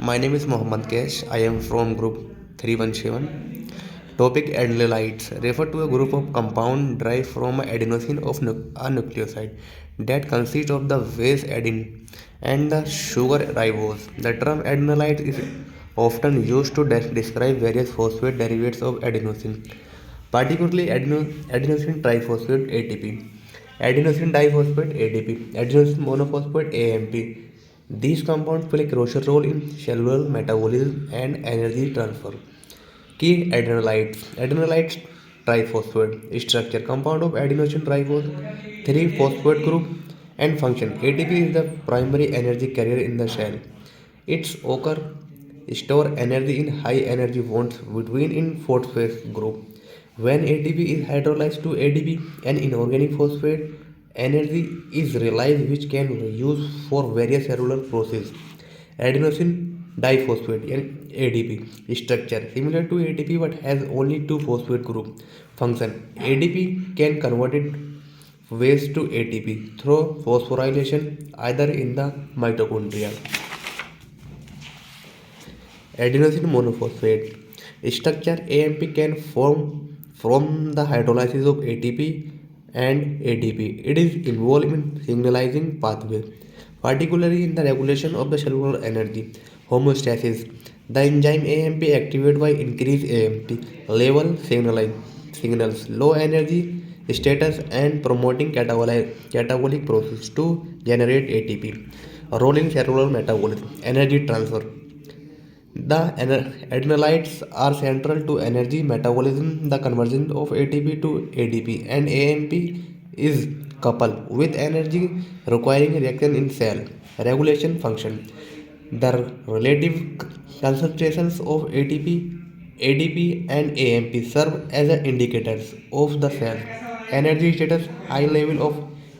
My name is Mohammad Kesh. I am from group 317. Topic adenylate refer to a group of compound derived from adenosine of a nucleoside that consists of the base adenine and the sugar ribose. The term adenylate is often used to describe various phosphate derivatives of adenosine, particularly adenosine triphosphate ATP, adenosine diphosphate ADP, adenosine monophosphate AMP. These compounds play a crucial role in cellular metabolism and energy transfer. Key adenylate. Adenylate triphosphate structure compound of adenosine triphosphate 3 phosphate group and function. ATP is the primary energy carrier in the cell. Its occur store energy in high energy bonds between in phosphate group. When ATP is hydrolyzed to ADP, an inorganic phosphate energy is realized which can be used for various cellular processes. Adenosine diphosphate ADP structure similar to ATP but has only two phosphate group. Function ADP can convert it waste to ATP through phosphorylation either in the mitochondria. Adenosine monophosphate structure AMP can form from the hydrolysis of ATP and ADP. It is involved in signalizing pathway, particularly in the regulation of the cellular energy homeostasis. The enzyme AMP activated by increased AMP level signals low energy status and promoting catabolic process to generate ATP. Role in cellular metabolism, energy transfer. The adenylate are central to energy metabolism. The conversion of ATP to ADP and AMP is coupled with energy requiring reaction in cell regulation function. The relative concentrations of ATP, ADP, and AMP serve as indicators of the cell energy status. High level of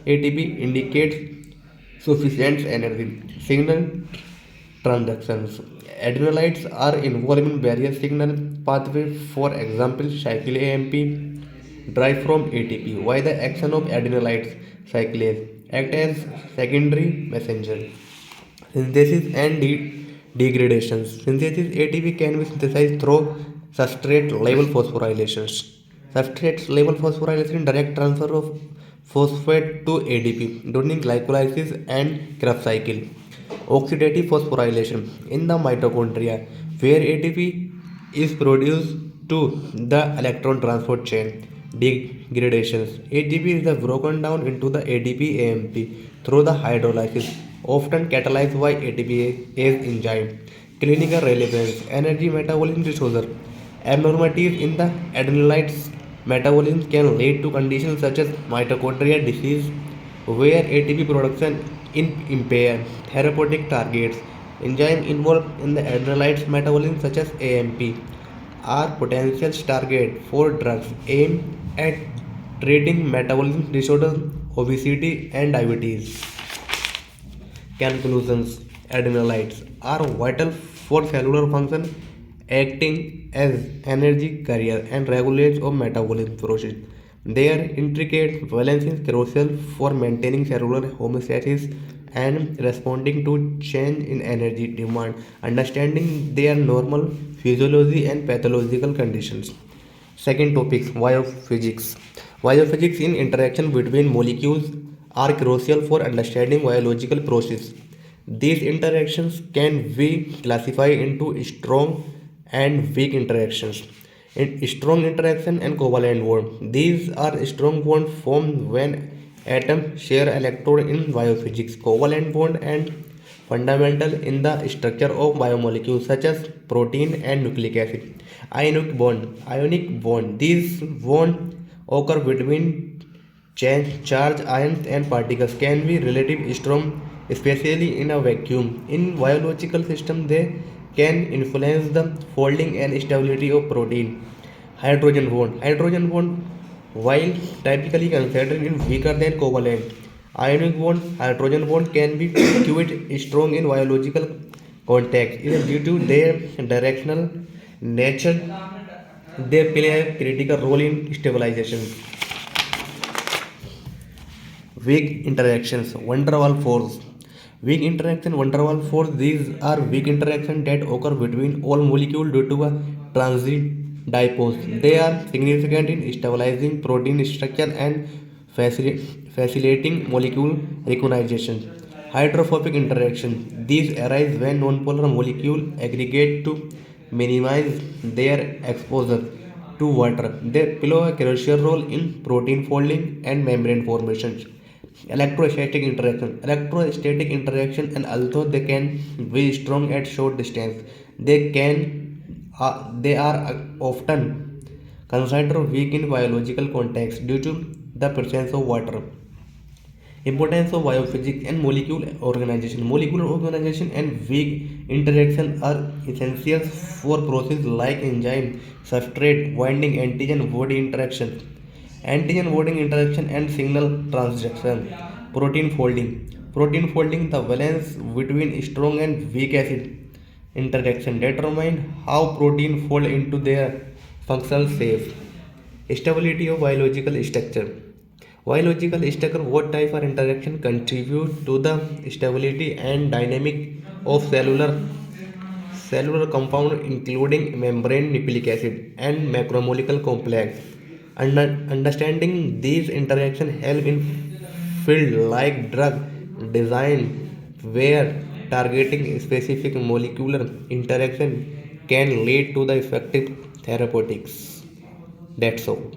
ATP indicates sufficient energy signal transactions. Adrenalites are involved in various signal pathways, for example, cycle AMP derived from ATP, while the action of adenylate cyclase act as secondary messenger. Synthesis and degradation. Synthesis ATP can be synthesized through substrate level phosphorylations. Substrate level phosphorylation direct transfer of phosphate to ADP during glycolysis and Krebs cycle. Oxidative phosphorylation in the mitochondria, where ATP is produced to the electron transport chain. Degradations. ATP is broken down into the ADP AMP through the hydrolysis, often catalyzed by ATPase enzyme. Clinical relevance. Energy metabolism disorder. Abnormalities in the adenylate metabolism can lead to conditions such as mitochondrial disease, where ATP production is impaired. Therapeutic targets. Enzymes involved in the adenylate metabolism, such as AMP, are potential targets for drugs aimed at treating metabolism disorders, obesity, and diabetes. Conclusions. Adenylate are vital for cellular function, acting as energy carrier and regulators of metabolism process. Their intricate balance is crucial for maintaining cellular homeostasis and responding to change in energy demand. Understanding their normal physiology and pathological conditions. Second topic, biophysics. Biophysics in interaction between molecules are crucial for understanding biological processes. These interactions can be classified into strong and weak interactions. In strong interaction and covalent bond. These are strong bonds formed when atoms share electrons in biophysics. Covalent bond and fundamental in the structure of biomolecules such as protein and nucleic acid. Ionic bond. These bonds occur between charged ions and particles can be relatively strong, especially in a vacuum. In biological systems, they can influence the folding and stability of protein. Hydrogen bond, while typically considered in weaker than covalent, ionic bond, hydrogen bond can be quite strong in biological context. It is due to their directional nature. They play a critical role in stabilization. Weak interactions, van der Waals force. Weak interaction van der Waals force. These are weak interactions that occur between all molecules due to a transit dipoles. They are significant in stabilizing protein structure and facilitating molecule recognition. Hydrophobic interaction. These arise when nonpolar molecules aggregate to minimize their exposure to water. They play a crucial role in protein folding and membrane formations. Electrostatic interaction, and although they can be strong at short distance, they are often considered weak in biological context due to the presence of water. Importance of biophysics and molecule organization. Molecular organization and weak interaction are essential for processes like enzyme, substrate, binding, antigen body interaction, and signal transduction. Protein folding. Protein folding, the valence between strong and weak acid interaction determine how protein fold into their functional shape. Stability of biological structure. Biological structure, what type of interaction contribute to the stability and dynamic of cellular compound, including membrane, nucleic acid, and macromolecule complex. Understanding these interactions help in field like drug design, where targeting specific molecular interaction can lead to the effective therapeutics. That's all.